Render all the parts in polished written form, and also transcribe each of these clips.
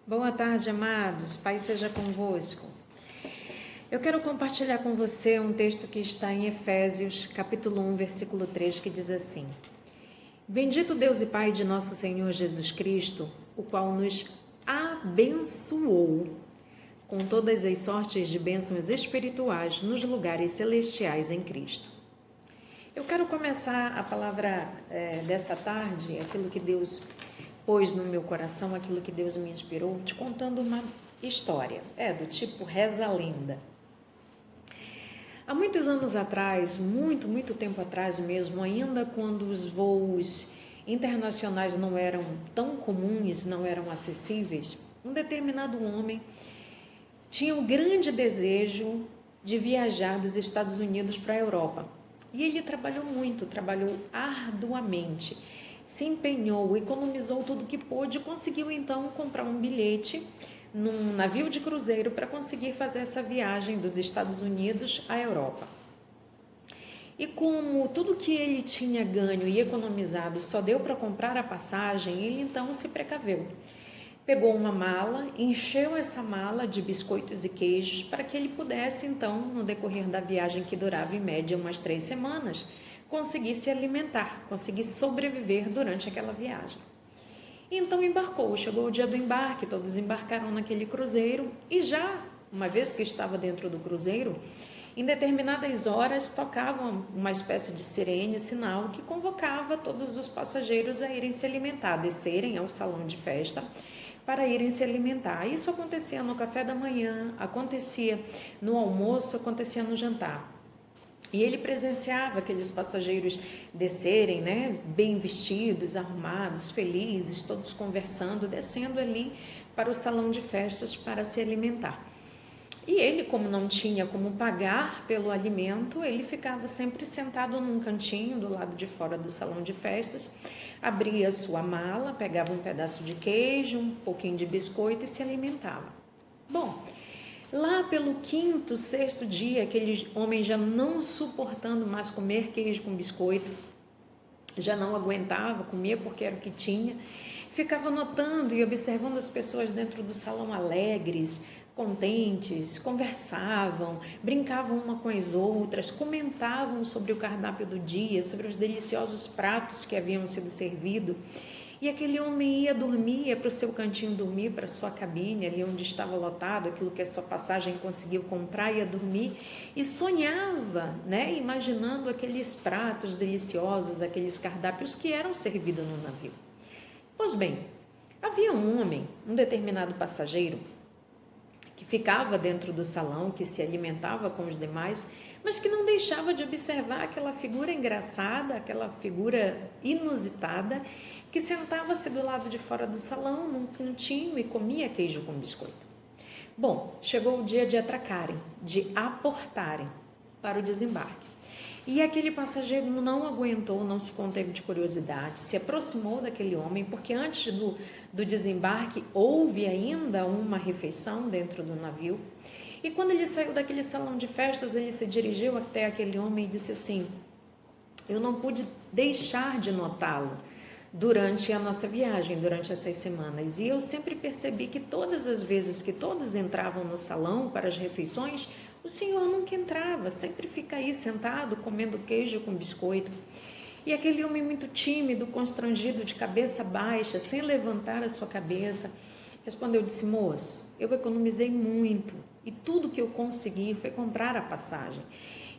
Boa tarde, amados. Pai seja convosco. Eu quero compartilhar com você um texto que está em Efésios, capítulo 1, versículo 3, que diz assim: Bendito Deus e Pai de nosso Senhor Jesus Cristo, o qual nos abençoou com todas as sortes de bênçãos espirituais nos lugares celestiais em Cristo. Eu quero começar a palavra dessa tarde, aquilo que Deus pôs no meu coração, aquilo que Deus me inspirou, te contando uma história, do tipo reza a lenda. Há muitos anos atrás, muito tempo atrás mesmo, ainda quando os voos internacionais não eram tão comuns, não eram acessíveis, um determinado homem tinha um grande desejo de viajar dos Estados Unidos para a Europa. E ele trabalhou muito, trabalhou arduamente, se empenhou, economizou tudo que pôde e conseguiu então comprar um bilhete num navio de cruzeiro para conseguir fazer essa viagem dos Estados Unidos à Europa. E como tudo que ele tinha ganho e economizado só deu para comprar a passagem, ele então se precaveu. Pegou uma mala, encheu essa mala de biscoitos e queijos para que ele pudesse então, no decorrer da viagem que durava em média umas 3 semanas, conseguir se alimentar, conseguir sobreviver durante aquela viagem. Então embarcou, chegou o dia do embarque, todos embarcaram naquele cruzeiro e já, uma vez que estava dentro do cruzeiro, em determinadas horas tocava uma espécie de sirene, sinal que convocava todos os passageiros a irem se alimentar, descerem ao salão de festa para irem se alimentar. Isso acontecia no café da manhã, acontecia no almoço, acontecia no jantar. E ele presenciava aqueles passageiros descerem, bem vestidos, arrumados, felizes, todos conversando, descendo ali para o salão de festas para se alimentar. E ele, como não tinha como pagar pelo alimento, ele ficava sempre sentado num cantinho do lado de fora do salão de festas, abria a sua mala, pegava um pedaço de queijo, um pouquinho de biscoito e se alimentava. Bom, lá pelo 5º, 6º dia, aquele homem já não suportando mais comer queijo com biscoito, já não aguentava comer porque era o que tinha, ficava notando e observando as pessoas dentro do salão alegres, contentes, conversavam, brincavam uma com as outras, comentavam sobre o cardápio do dia, sobre os deliciosos pratos que haviam sido servidos. E aquele homem ia dormir, ia para o seu cantinho dormir, para a sua cabine, ali onde estava lotado, aquilo que a sua passagem conseguiu comprar, ia dormir e sonhava, imaginando aqueles pratos deliciosos, aqueles cardápios que eram servidos no navio. Pois bem, havia um homem, um determinado passageiro, que ficava dentro do salão, que se alimentava com os demais, mas que não deixava de observar aquela figura engraçada, aquela figura inusitada, que sentava-se do lado de fora do salão, num cantinho, e comia queijo com biscoito. Bom, chegou o dia de atracarem, de aportarem para o desembarque. E aquele passageiro não aguentou, não se conteve de curiosidade, se aproximou daquele homem, porque antes do desembarque houve ainda uma refeição dentro do navio. E quando ele saiu daquele salão de festas, ele se dirigiu até aquele homem e disse assim: eu não pude deixar de notá-lo durante a nossa viagem, durante essas semanas. E eu sempre percebi que todas as vezes que todos entravam no salão para as refeições, o senhor nunca entrava, sempre fica aí sentado, comendo queijo com biscoito. E aquele homem muito tímido, constrangido, de cabeça baixa, sem levantar a sua cabeça, respondeu, disse: moço, eu economizei muito e tudo que eu consegui foi comprar a passagem.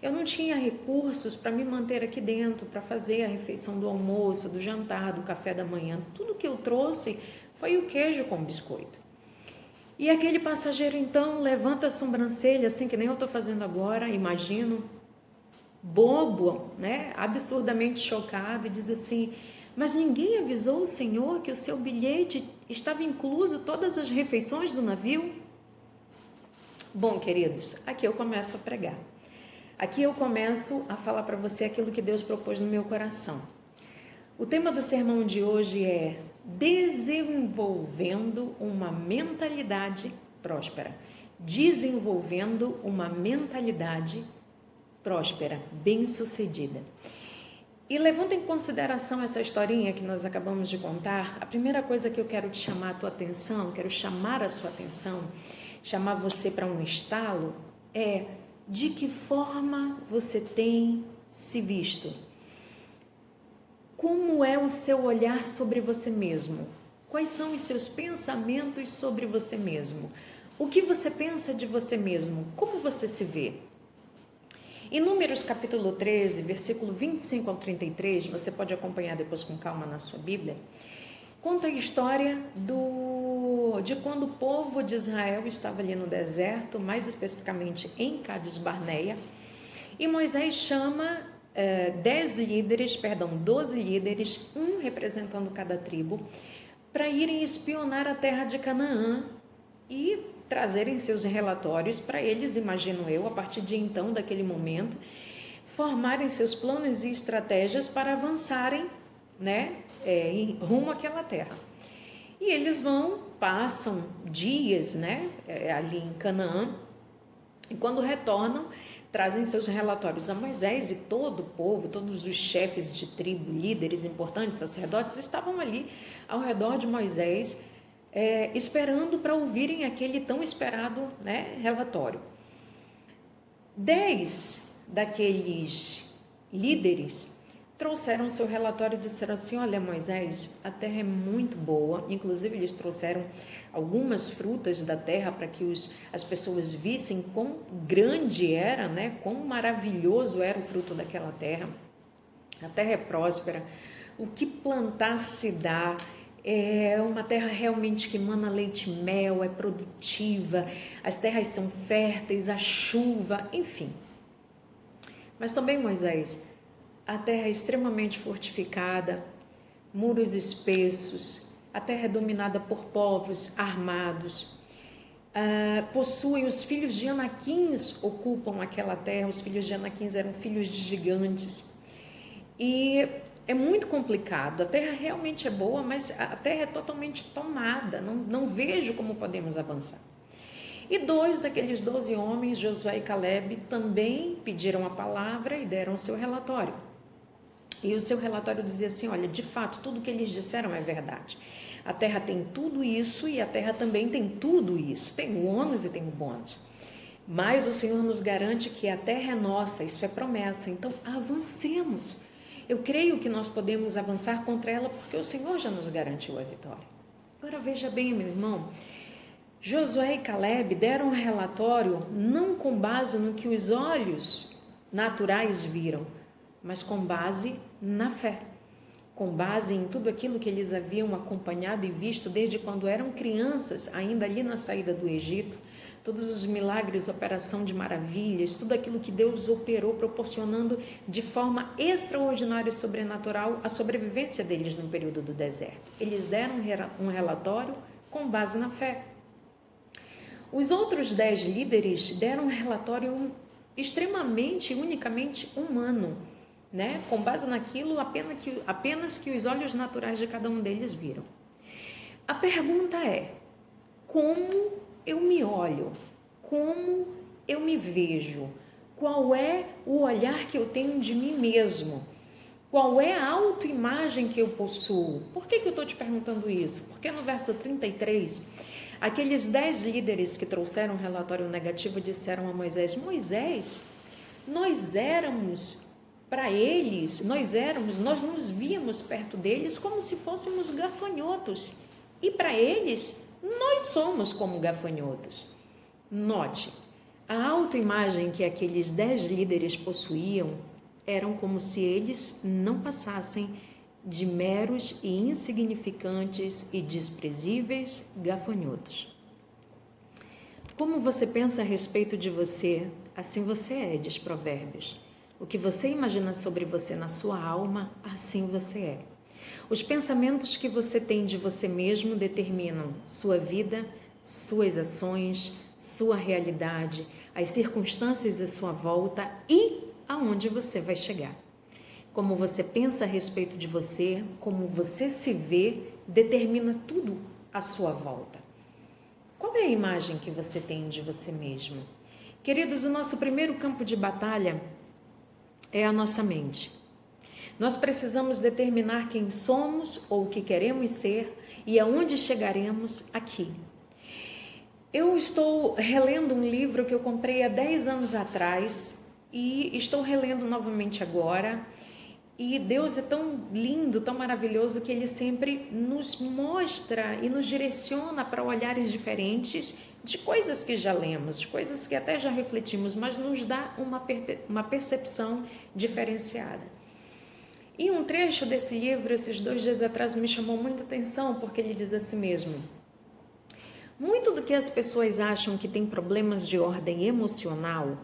Eu não tinha recursos para me manter aqui dentro, para fazer a refeição do almoço, do jantar, do café da manhã. Tudo que eu trouxe foi o queijo com biscoito. E aquele passageiro então levanta a sobrancelha, assim que nem eu estou fazendo agora, imagino, bobo, absurdamente chocado, e diz assim: mas ninguém avisou o senhor que o seu bilhete estava incluso todas as refeições do navio? Bom, queridos, aqui eu começo a pregar. Aqui eu começo a falar para você aquilo que Deus propôs no meu coração. O tema do sermão de hoje é desenvolvendo uma mentalidade próspera. Desenvolvendo uma mentalidade próspera, bem-sucedida. E levando em consideração essa historinha que nós acabamos de contar, a primeira coisa que eu quero te chamar a tua atenção, quero chamar a sua atenção, chamar você para um estalo, é de que forma você tem se visto. Como é o seu olhar sobre você mesmo? Quais são os seus pensamentos sobre você mesmo? O que você pensa de você mesmo? Como você se vê? Em Números capítulo 13, versículo 25 ao 33, você pode acompanhar depois com calma na sua Bíblia, conta a história de quando o povo de Israel estava ali no deserto, mais especificamente em Cades Barneia, e Moisés chama 12 líderes, um representando cada tribo, para irem espionar a terra de Canaã e trazerem seus relatórios para eles, imagino eu, a partir de então, daquele momento, formarem seus planos e estratégias para avançarem, em rumo àquela terra. E eles passam dias, ali em Canaã, e quando retornam, trazem seus relatórios a Moisés, e todo o povo, todos os chefes de tribo, líderes importantes, sacerdotes, estavam ali ao redor de Moisés, esperando para ouvirem aquele tão esperado relatório. 10 daqueles líderes trouxeram seu relatório e disseram assim: olha, Moisés, a terra é muito boa. Inclusive eles trouxeram algumas frutas da terra para que as pessoas vissem quão grande era, quão maravilhoso era o fruto daquela terra. A terra é próspera, o que plantar se dá. É uma terra realmente que emana leite e mel, é produtiva, as terras são férteis, a chuva, enfim. Mas também, Moisés, a terra é extremamente fortificada, muros espessos, a terra é dominada por povos armados, possuem os filhos de Anaquins, ocupam aquela terra, os filhos de Anaquins eram filhos de gigantes, e é muito complicado. A terra realmente é boa, mas a terra é totalmente tomada. Não vejo como podemos avançar. E 2 daqueles 12 homens, Josué e Caleb, também pediram a palavra e deram o seu relatório. E o seu relatório dizia assim: olha, de fato, tudo que eles disseram é verdade. A terra tem tudo isso e a terra também tem tudo isso. Tem o ônus e tem o bônus. Mas o Senhor nos garante que a terra é nossa, isso é promessa. Então, avancemos. Eu creio que nós podemos avançar contra ela porque o Senhor já nos garantiu a vitória. Agora veja bem, meu irmão, Josué e Caleb deram um relatório não com base no que os olhos naturais viram, mas com base na fé, com base em tudo aquilo que eles haviam acompanhado e visto desde quando eram crianças, ainda ali na saída do Egito, todos os milagres, operação de maravilhas, tudo aquilo que Deus operou, proporcionando de forma extraordinária e sobrenatural a sobrevivência deles no período do deserto. Eles deram um relatório com base na fé. Os outros 10 líderes deram um relatório extremamente, unicamente humano, com base naquilo apenas que os olhos naturais de cada um deles viram. A pergunta é: como eu me olho? Como eu me vejo? Qual é o olhar que eu tenho de mim mesmo? Qual é a autoimagem que eu possuo? Por que eu estou te perguntando isso? Porque no verso 33, aqueles 10 líderes que trouxeram um relatório negativo disseram a Moisés: Moisés, nós éramos para eles, nós nos víamos perto deles como se fôssemos gafanhotos. E para eles, nós somos como gafanhotos. Note, a autoimagem que aqueles 10 líderes possuíam eram como se eles não passassem de meros e insignificantes e desprezíveis gafanhotos. Como você pensa a respeito de você, assim você é, diz Provérbios. O que você imagina sobre você na sua alma, assim você é. Os pensamentos que você tem de você mesmo determinam sua vida, suas ações, sua realidade, as circunstâncias à sua volta e aonde você vai chegar. Como você pensa a respeito de você, como você se vê, determina tudo à sua volta. Qual é a imagem que você tem de você mesmo? Queridos, o nosso primeiro campo de batalha é a nossa mente. Nós precisamos determinar quem somos ou o que queremos ser e aonde chegaremos aqui. Eu estou relendo um livro que eu comprei há 10 anos atrás e estou relendo novamente agora. E Deus é tão lindo, tão maravilhoso, que Ele sempre nos mostra e nos direciona para olhares diferentes de coisas que já lemos, de coisas que até já refletimos, mas nos dá uma percepção diferenciada. E um trecho desse livro, esses 2 dias atrás, me chamou muita atenção, porque ele diz assim mesmo: muito do que as pessoas acham que tem problemas de ordem emocional,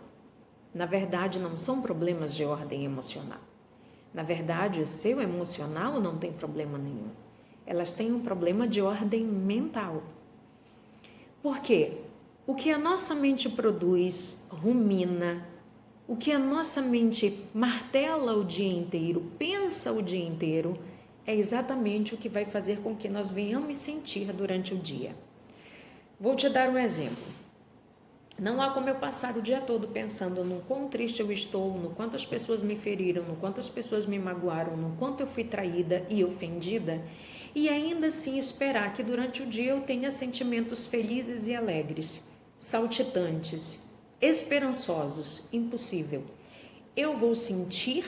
na verdade não são problemas de ordem emocional. Na verdade, o seu emocional não tem problema nenhum. Elas têm um problema de ordem mental. Por quê? O que a nossa mente produz, rumina, o que a nossa mente martela o dia inteiro, pensa o dia inteiro, é exatamente o que vai fazer com que nós venhamos sentir durante o dia. Vou te dar um exemplo. Não há como eu passar o dia todo pensando no quão triste eu estou, no quanto as pessoas me feriram, no quanto as pessoas me magoaram, no quanto eu fui traída e ofendida, e ainda assim esperar que durante o dia eu tenha sentimentos felizes e alegres, saltitantes, esperançosos. Impossível. Eu vou sentir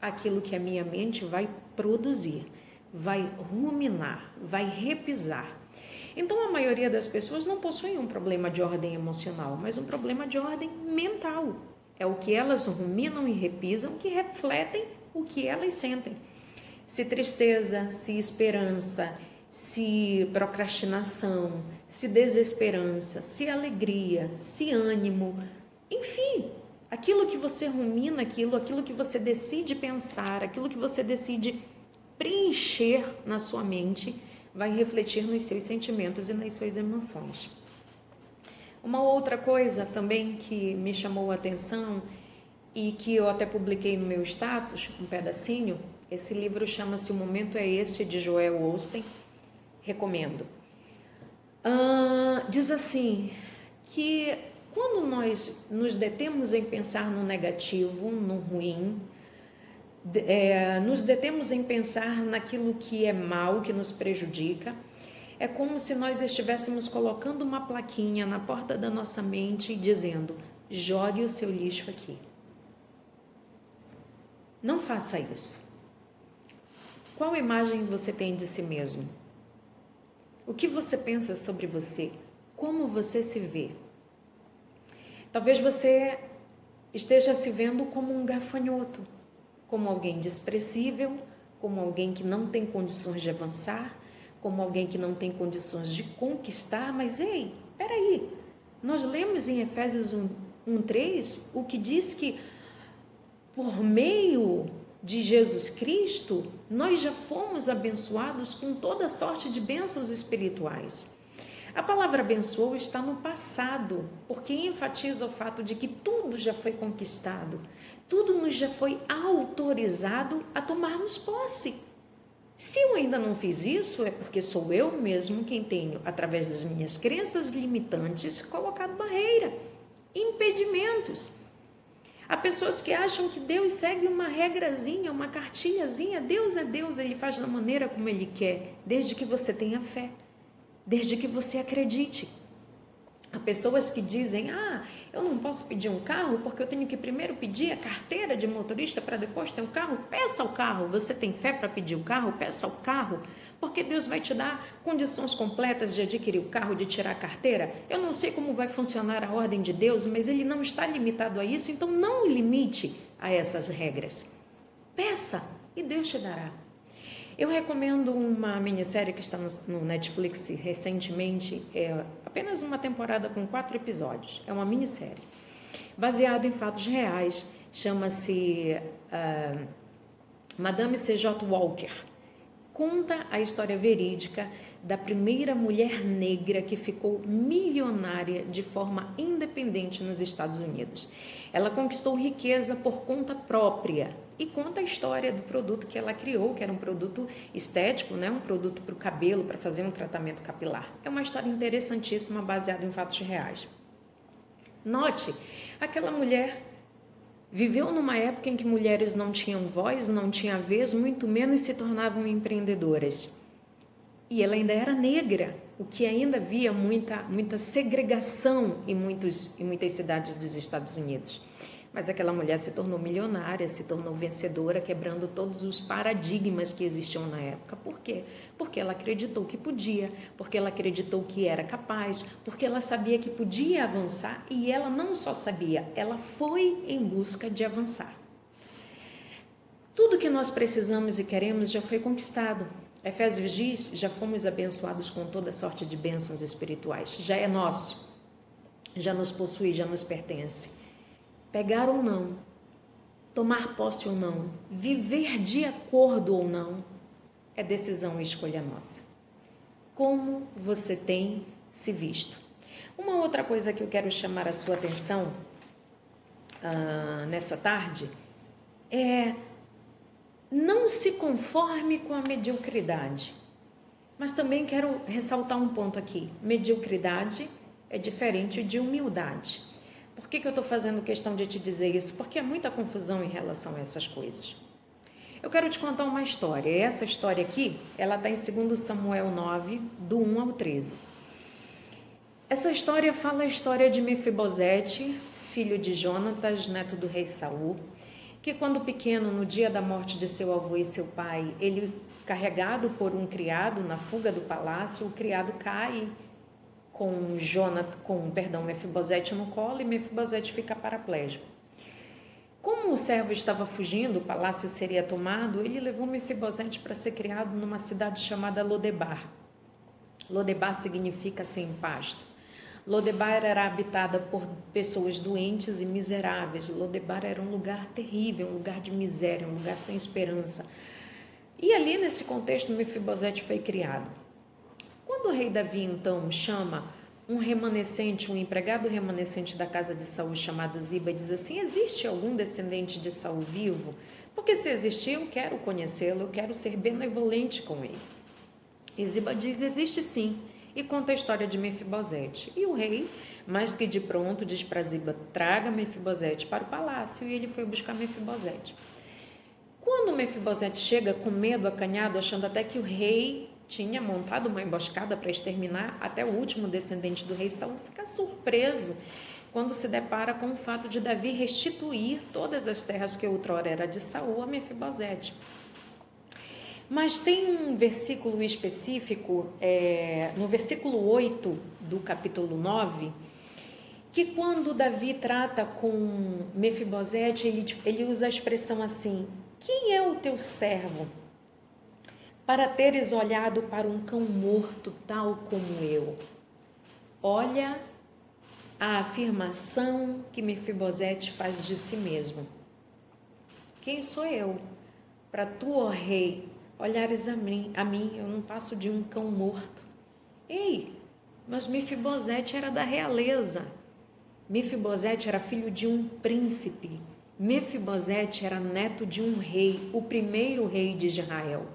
aquilo que a minha mente vai produzir, vai ruminar, vai repisar. Então, a maioria das pessoas não possui um problema de ordem emocional, mas um problema de ordem mental. É o que elas ruminam e repisam que refletem o que elas sentem. Se tristeza, se esperança, se procrastinação, se desesperança, se alegria, se ânimo, enfim, aquilo que você rumina, aquilo que você decide pensar, aquilo que você decide preencher na sua mente, vai refletir nos seus sentimentos e nas suas emoções. Uma outra coisa também que me chamou a atenção e que eu até publiquei no meu status, um pedacinho, esse livro chama-se O Momento é Este, de Joel Osteen, recomendo. Diz assim, que quando nós nos detemos em pensar no negativo, no ruim, nos detemos em pensar naquilo que é mal, que nos prejudica, é como se nós estivéssemos colocando uma plaquinha na porta da nossa mente dizendo: jogue o seu lixo aqui. Não faça isso. Qual imagem você tem de si mesmo? O que você pensa sobre você? Como você se vê? Talvez você esteja se vendo como um gafanhoto, como alguém desprezível, como alguém que não tem condições de avançar, como alguém que não tem condições de conquistar. Mas ei, peraí, nós lemos em Efésios 1:3 o que diz que por meio de Jesus Cristo nós já fomos abençoados com toda sorte de bênçãos espirituais. A palavra abençoou está no passado, porque enfatiza o fato de que tudo já foi conquistado, tudo nos já foi autorizado a tomarmos posse. Se eu ainda não fiz isso, é porque sou eu mesmo quem tenho, através das minhas crenças limitantes, colocado barreira, impedimentos. Há pessoas que acham que Deus segue uma regrazinha, uma cartilhazinha. Deus é Deus, Ele faz da maneira como Ele quer, desde que você tenha fé, desde que você acredite. Há pessoas que dizem: eu não posso pedir um carro porque eu tenho que primeiro pedir a carteira de motorista para depois ter um carro. Peça o carro. Você tem fé para pedir o carro? Peça o carro, porque Deus vai te dar condições completas de adquirir o carro, de tirar a carteira. Eu não sei como vai funcionar a ordem de Deus, mas Ele não está limitado a isso, então não limite a essas regras. Peça e Deus te dará. Eu recomendo uma minissérie que está no Netflix recentemente, é apenas uma temporada com 4 episódios, é uma minissérie, baseado em fatos reais, chama-se Madame C.J. Walker. Conta a história verídica da primeira mulher negra que ficou milionária de forma independente nos Estados Unidos. Ela conquistou riqueza por conta própria e conta a história do produto que ela criou, que era um produto estético, né? Um produto para o cabelo, para fazer um tratamento capilar. É uma história interessantíssima, baseada em fatos reais. Note, aquela mulher Viveu numa época em que mulheres não tinham voz, não tinham vez, muito menos se tornavam empreendedoras. E ela ainda era negra, o que ainda havia muita segregação em muitas cidades dos Estados Unidos. Mas aquela mulher se tornou milionária, se tornou vencedora, quebrando todos os paradigmas que existiam na época. Por quê? Porque ela acreditou que podia, porque ela acreditou que era capaz, porque ela sabia que podia avançar e ela não só sabia, ela foi em busca de avançar. Tudo que nós precisamos e queremos já foi conquistado. Efésios diz, já fomos abençoados com toda sorte de bênçãos espirituais. Já é nosso, já nos possui, já nos pertence. Pegar ou não, tomar posse ou não, viver de acordo ou não, é decisão e escolha nossa. Como você tem se visto? Uma outra coisa que eu quero chamar a sua atenção nessa tarde é: não se conforme com a mediocridade. Mas também quero ressaltar um ponto aqui. Mediocridade é diferente de humildade. Por que eu estou fazendo questão de te dizer isso? Porque há muita confusão em relação a essas coisas. Eu quero te contar uma história. Essa história aqui, ela está em 2 Samuel 9, do 1 ao 13. Essa história fala a história de Mefibosete, filho de Jonatas, neto do rei Saul, que quando pequeno, no dia da morte de seu avô e seu pai, ele, carregado por um criado na fuga do palácio, o criado cai com Mefibosete no colo e Mefibosete fica paraplégico. Como o servo estava fugindo, o palácio seria tomado, ele levou Mefibosete para ser criado numa cidade chamada Lodebar. Lodebar significa sem pasto. Lodebar era habitada por pessoas doentes e miseráveis. Lodebar era um lugar terrível, um lugar de miséria, um lugar sem esperança. E ali nesse contexto Mefibosete foi criado. Quando o rei Davi então chama um remanescente, um empregado remanescente da casa de Saul chamado Ziba, e diz assim: existe algum descendente de Saul vivo? Porque se existir, eu quero conhecê-lo, eu quero ser benevolente com ele. E Ziba diz: existe sim, e conta a história de Mefibosete. E o rei, mais que de pronto, diz para Ziba: traga Mefibosete para o palácio, e ele foi buscar Mefibosete. Quando Mefibosete chega com medo, acanhado, achando até que o rei tinha montado uma emboscada para exterminar até o último descendente do rei Saul, fica surpreso quando se depara com o fato de Davi restituir todas as terras que outrora era de Saul a Mefibosete. Mas tem um versículo específico, no versículo 8 do capítulo 9, que quando Davi trata com Mefibosete, ele usa a expressão assim: quem é o teu servo para teres olhado para um cão morto tal como eu? Olha a afirmação que Mefibosete faz de si mesmo. Quem sou eu para tu, ó rei, olhares a mim, eu não passo de um cão morto. Ei, mas Mefibosete era da realeza. Mefibosete era filho de um príncipe. Mefibosete era neto de um rei, o primeiro rei de Israel.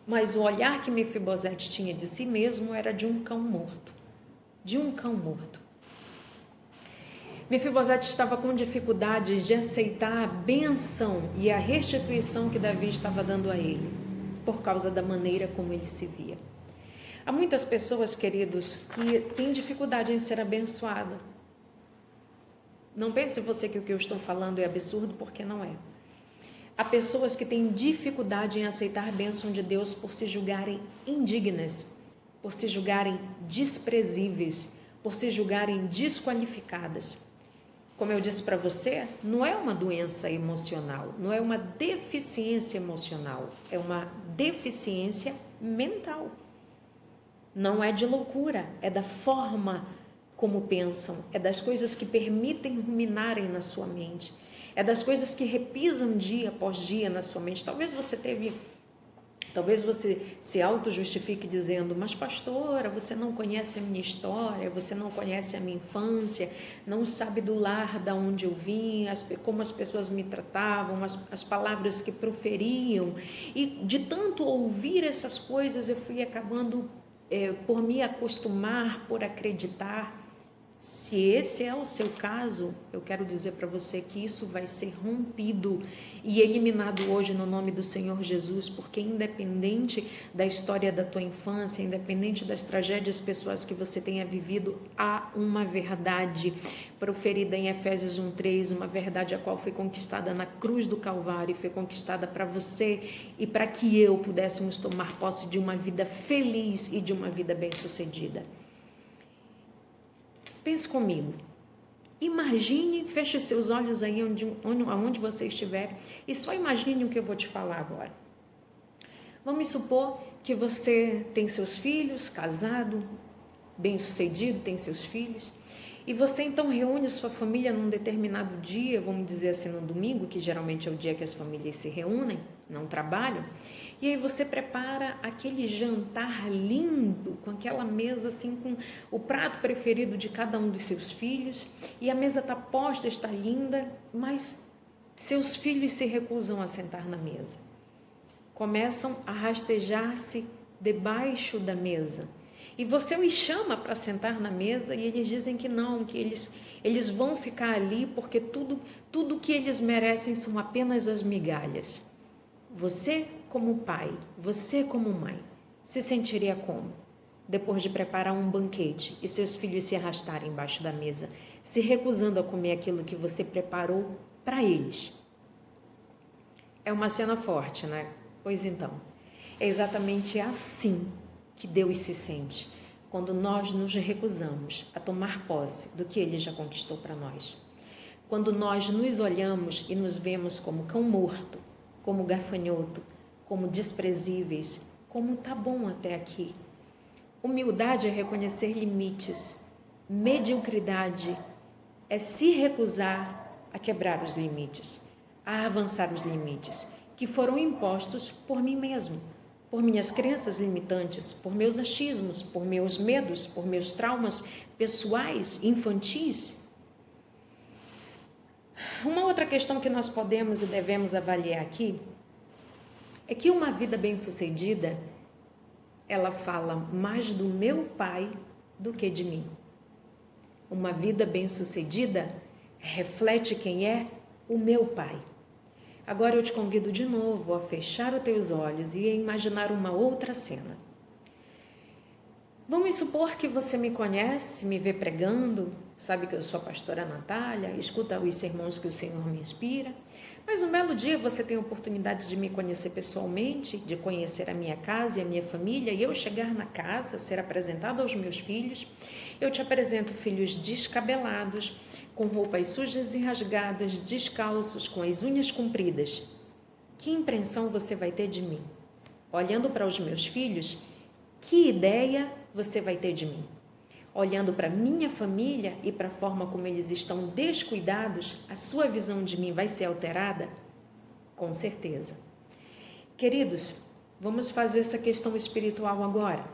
Mas o olhar que Mefibosete tinha de si mesmo era de um cão morto. De um cão morto. Mefibosete estava com dificuldades de aceitar a bênção e a restituição que Davi estava dando a ele, por causa da maneira como ele se via. Há muitas pessoas, queridos, que têm dificuldade em ser abençoada. Não pense você que o que eu estou falando é absurdo, porque não é. Há pessoas que têm dificuldade em aceitar a bênção de Deus por se julgarem indignas, por se julgarem desprezíveis, por se julgarem desqualificadas. Como eu disse para você, não é uma doença emocional, não é uma deficiência emocional, é uma deficiência mental. Não é de loucura, é da forma como pensam, é das coisas que permitem ruminarem na sua mente, é das coisas que repisam dia após dia na sua mente. Talvez você se auto-justifique dizendo: mas pastora, você não conhece a minha história, você não conhece a minha infância, não sabe do lar da onde eu vim, como as pessoas me tratavam, as palavras que proferiam, e de tanto ouvir essas coisas eu fui acabando por me acostumar, por acreditar. Se esse é o seu caso, eu quero dizer para você que isso vai ser rompido e eliminado hoje no nome do Senhor Jesus, porque independente da história da tua infância, independente das tragédias pessoais que você tenha vivido, há uma verdade proferida em Efésios 1:3, uma verdade a qual foi conquistada na cruz do Calvário e foi conquistada para você e para que eu pudéssemos tomar posse de uma vida feliz e de uma vida bem-sucedida. Pense comigo, imagine, feche seus olhos aí onde você estiver e só imagine o que eu vou te falar agora. Vamos supor que você tem seus filhos, casado, bem-sucedido, tem seus filhos, e você então reúne sua família num determinado dia, vamos dizer assim no domingo, que geralmente é o dia que as famílias se reúnem, não trabalham, e aí você prepara aquele jantar lindo, com aquela mesa assim, com o prato preferido de cada um dos seus filhos, e a mesa está posta, está linda, mas seus filhos se recusam a sentar na mesa. Começam a rastejar-se debaixo da mesa. E você os chama para sentar na mesa e eles dizem que não, que eles vão ficar ali porque tudo que eles merecem são apenas as migalhas. Você como pai, você como mãe, se sentiria como? Depois de preparar um banquete e seus filhos se arrastarem embaixo da mesa, se recusando a comer aquilo que você preparou para eles. É uma cena forte, né? Pois então, é exatamente assim que Deus se sente quando nós nos recusamos a tomar posse do que Ele já conquistou para nós. Quando nós nos olhamos e nos vemos como cão morto, como gafanhoto, como desprezíveis, como tá bom até aqui. Humildade é reconhecer limites. Mediocridade é se recusar a quebrar os limites, a avançar os limites que foram impostos por mim mesmo, por minhas crenças limitantes, por meus achismos, por meus medos, por meus traumas pessoais, infantis. Uma outra questão que nós podemos e devemos avaliar aqui é que uma vida bem-sucedida, ela fala mais do meu pai do que de mim. Uma vida bem-sucedida reflete quem é o meu pai. Agora eu te convido de novo a fechar os teus olhos e a imaginar uma outra cena. Vamos supor que você me conhece, me vê pregando, sabe que eu sou a pastora Natália, escuta os sermões que o Senhor me inspira, mas um belo dia você tem a oportunidade de me conhecer pessoalmente, de conhecer a minha casa e a minha família, e eu chegar na casa, ser apresentado aos meus filhos. Eu te apresento filhos descabelados, com roupas sujas e rasgadas, descalços, com as unhas compridas. Que impressão você vai ter de mim? Olhando para os meus filhos, que ideia você vai ter de mim? Olhando para minha família e para a forma como eles estão descuidados, a sua visão de mim vai ser alterada? Com certeza. Queridos, vamos fazer essa questão espiritual agora.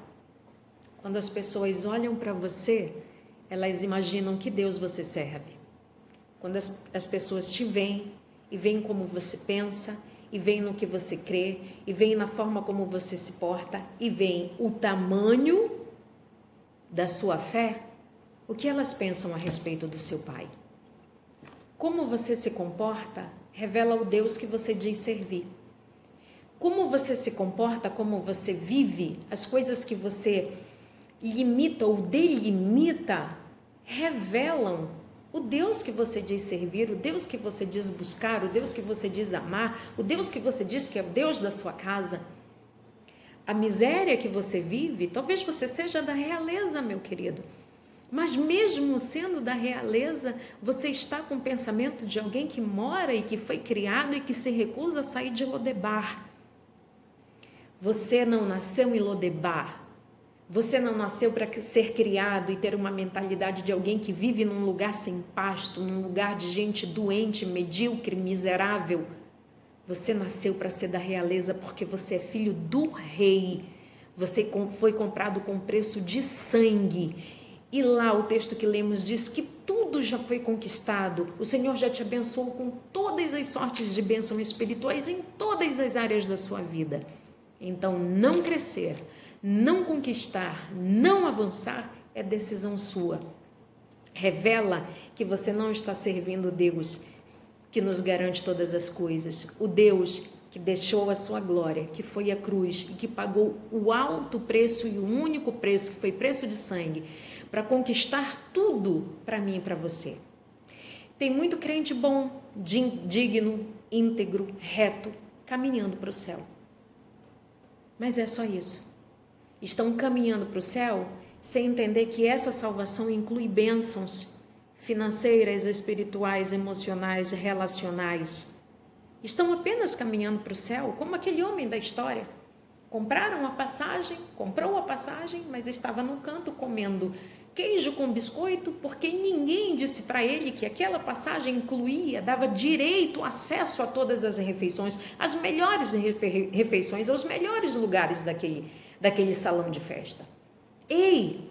Quando as pessoas olham para você, elas imaginam que Deus você serve. Quando as pessoas te veem e veem como você pensa, e veem no que você crê, e veem na forma como você se porta, e veem o tamanho da sua fé, o que elas pensam a respeito do seu pai? Como você se comporta revela o Deus que você diz servir. Como você se comporta, como você vive, as coisas que você limita ou delimita, revelam o Deus que você diz servir, o Deus que você diz buscar, o Deus que você diz amar, o Deus que você diz que é o Deus da sua casa. A miséria que você vive, talvez você seja da realeza, meu querido, mas mesmo sendo da realeza, você está com o pensamento de alguém que mora e que foi criado e que se recusa a sair de Lodebar. Você não nasceu em Lodebar. Você não nasceu para ser criado e ter uma mentalidade de alguém que vive num lugar sem pasto, num lugar de gente doente, medíocre, miserável. Você nasceu para ser da realeza porque você é filho do rei. Você foi comprado com preço de sangue. E lá o texto que lemos diz que tudo já foi conquistado. O Senhor já te abençoou com todas as sortes de bênçãos espirituais em todas as áreas da sua vida. Então, não crescer, não conquistar, não avançar é decisão sua. Revela que você não está servindo o Deus que nos garante todas as coisas, o Deus que deixou a sua glória, que foi a cruz e que pagou o alto preço e o único preço, que foi preço de sangue, para conquistar tudo para mim e para você. Tem muito crente bom, digno, íntegro, reto, caminhando para o céu. Mas é só isso. Estão caminhando para o céu sem entender que essa salvação inclui bênçãos financeiras, espirituais, emocionais, relacionais. Estão apenas caminhando para o céu, como aquele homem da história. Comprou a passagem, mas estava no canto comendo queijo com biscoito, porque ninguém disse para ele que aquela passagem dava direito, acesso a todas as refeições, as melhores refeições, aos melhores lugares daquele salão de festa. Ei,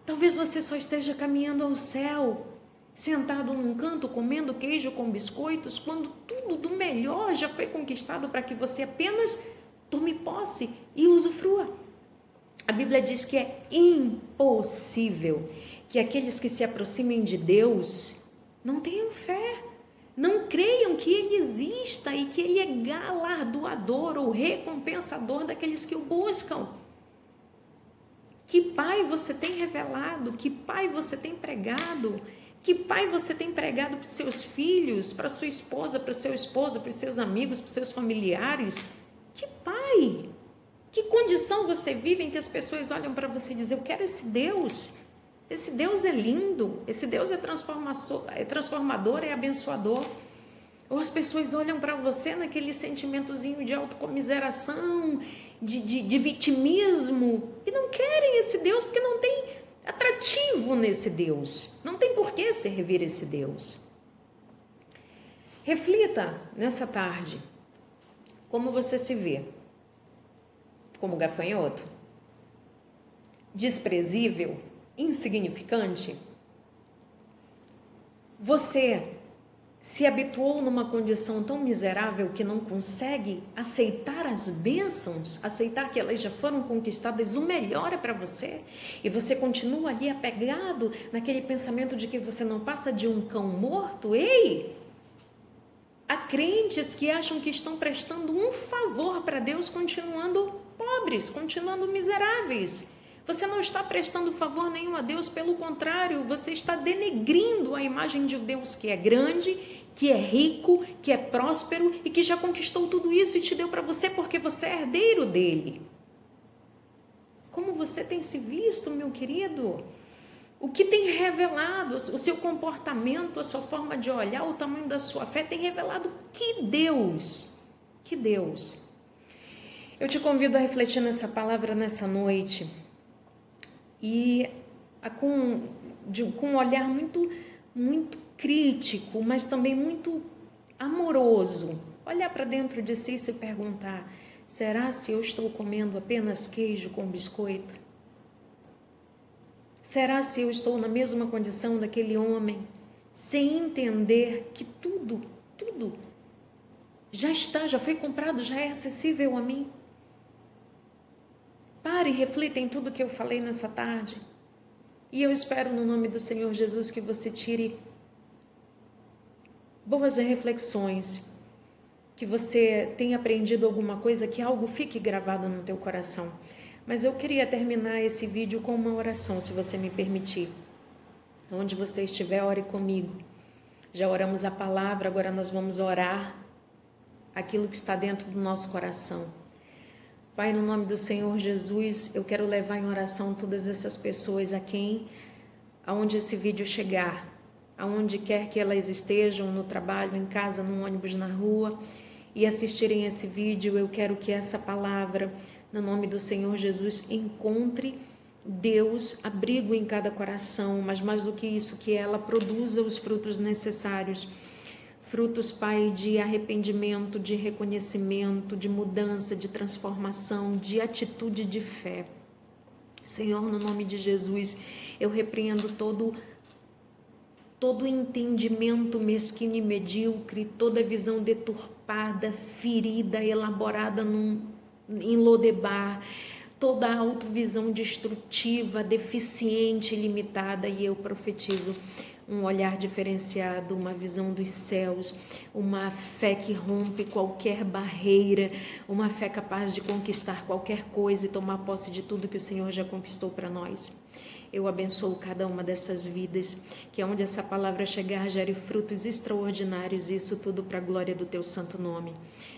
talvez você só esteja caminhando ao céu, sentado num canto, comendo queijo com biscoitos, quando tudo do melhor já foi conquistado para que você apenas tome posse e usufrua. A Bíblia diz que é impossível que aqueles que se aproximem de Deus não tenham fé, não creiam que Ele exista e que Ele é galardoador ou recompensador daqueles que o buscam. Que Pai você tem revelado? Que Pai você tem pregado? Que Pai você tem pregado para os seus filhos, para sua esposa, para o seu esposo, para os seus amigos, para os seus familiares? Que Pai? Que condição você vive em que as pessoas olham para você e dizem, eu quero esse Deus é lindo, esse Deus é transformador, é abençoador. Ou as pessoas olham para você naquele sentimentozinho de autocomiseração, de vitimismo, e não querem esse Deus porque não tem atrativo nesse Deus, não tem por que servir esse Deus. Reflita nessa tarde, como você se vê. Como gafanhoto? Desprezível? Insignificante? Você se habituou numa condição tão miserável que não consegue aceitar as bênçãos, aceitar que elas já foram conquistadas, o melhor é para você, e você continua ali apegado naquele pensamento de que você não passa de um cão morto? Ei! Há crentes que acham que estão prestando um favor para Deus continuando pobres, continuando miseráveis. Você não está prestando favor nenhum a Deus, pelo contrário, você está denegrindo a imagem de Deus que é grande, que é rico, que é próspero e que já conquistou tudo isso e te deu para você porque você é herdeiro dele. Como você tem se visto, meu querido? O que tem revelado? O seu comportamento, a sua forma de olhar, o tamanho da sua fé tem revelado que Deus. Eu te convido a refletir nessa palavra nessa noite e com um olhar muito crítico, mas também muito amoroso, olhar para dentro de si e se perguntar, será se eu estou comendo apenas queijo com biscoito? Será se eu estou na mesma condição daquele homem, sem entender que tudo já foi comprado, já é acessível a mim? Pare e reflita em tudo que eu falei nessa tarde. E eu espero no nome do Senhor Jesus que você tire boas reflexões, que você tenha aprendido alguma coisa, que algo fique gravado no teu coração. Mas eu queria terminar esse vídeo com uma oração, se você me permitir. Onde você estiver, ore comigo. Já oramos a palavra, agora nós vamos orar aquilo que está dentro do nosso coração. Pai, no nome do Senhor Jesus, eu quero levar em oração todas essas pessoas aonde esse vídeo chegar, aonde quer que elas estejam, no trabalho, em casa, no ônibus, na rua, e assistirem esse vídeo. Eu quero que essa palavra, no nome do Senhor Jesus, encontre Deus, abrigo em cada coração, mas mais do que isso, que ela produza os frutos necessários. Frutos, Pai, de arrependimento, de reconhecimento, de mudança, de transformação, de atitude de fé. Senhor, no nome de Jesus, eu repreendo todo entendimento mesquinho e medíocre, toda visão deturpada, ferida, elaborada em Lodebar, toda a autovisão destrutiva, deficiente, limitada, e eu profetizo um olhar diferenciado, uma visão dos céus, uma fé que rompe qualquer barreira, uma fé capaz de conquistar qualquer coisa e tomar posse de tudo que o Senhor já conquistou para nós. Eu abençoo cada uma dessas vidas, que onde essa palavra chegar gere frutos extraordinários, isso tudo para a glória do teu santo nome.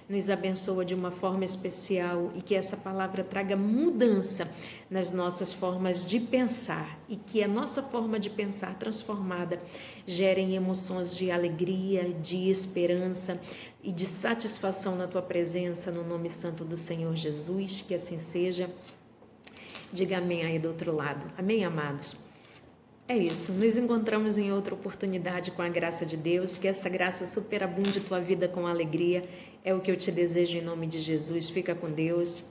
Nos abençoa de uma forma especial e que essa palavra traga mudança nas nossas formas de pensar e que a nossa forma de pensar transformada gere emoções de alegria, de esperança e de satisfação na tua presença, no nome santo do Senhor Jesus, que assim seja. Diga amém aí do outro lado. Amém, amados? É isso. Nos encontramos em outra oportunidade com a graça de Deus. Que essa graça superabunde tua vida com alegria. É o que eu te desejo em nome de Jesus. Fica com Deus.